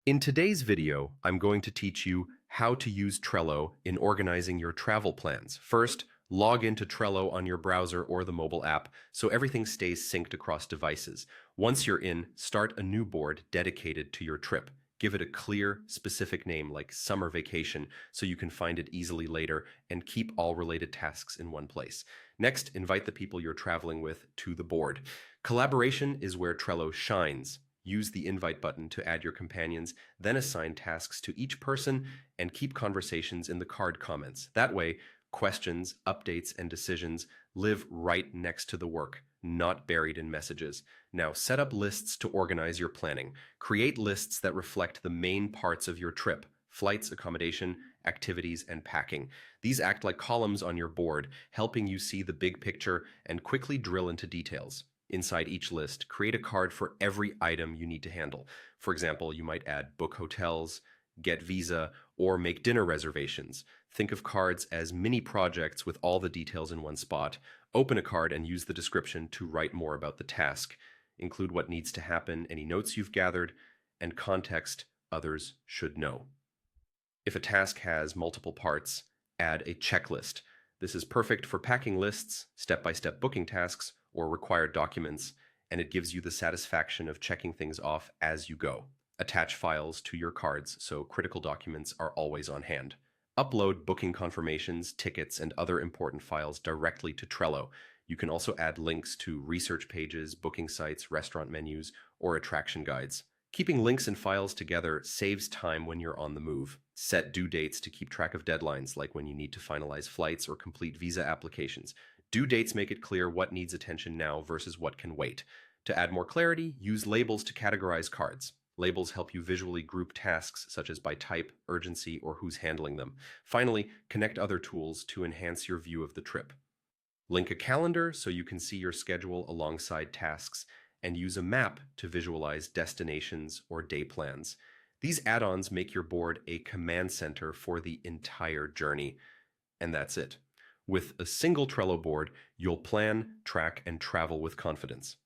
In today's video, I'm going to teach you how to use Trello in organizing your travel plans. First, log into Trello on your browser or the mobile app so everything stays synced across devices. Once you're in, start a new board dedicated to your trip. Give it a clear, specific name like summer vacation so you can find it easily later and keep all related tasks in one place. Next, invite the people you're traveling with to the board. Collaboration is where Trello shines. Use the invite button to add your companions, then assign tasks to each person and keep conversations in the card comments. That way, questions, updates, and decisions live right next to the work, not buried in messages. Now, set up lists to organize your planning. Create lists that reflect the main parts of your trip: flights, accommodation, activities, and packing. These act like columns on your board, helping you see the big picture and quickly drill into details. Inside each list, create a card for every item you need to handle. For example, you might add book hotels, get visa, or make dinner reservations. Think of cards as mini projects with all the details in one spot. Open a card and use the description to write more about the task. Include what needs to happen, any notes you've gathered, and context others should know. If a task has multiple parts, add a checklist. This is perfect for packing lists, step-by-step booking tasks, or required documents, and it gives you the satisfaction of checking things off as you go. Attach files to your cards so critical documents are always on hand. Upload booking confirmations, tickets, and other important files directly to Trello. You can also add links to research pages, booking sites, restaurant menus, or attraction guides. Keeping links and files together saves time when you're on the move. Set due dates to keep track of deadlines, like when you need to finalize flights or complete visa applications. Due dates make it clear what needs attention now versus what can wait. To add more clarity, use labels to categorize cards. Labels help you visually group tasks such as by type, urgency, or who's handling them. Finally, connect other tools to enhance your view of the trip. Link a calendar so you can see your schedule alongside tasks, and use a map to visualize destinations or day plans. These add-ons make your board a command center for the entire journey. And that's it. With a single Trello board, you'll plan, track, and travel with confidence.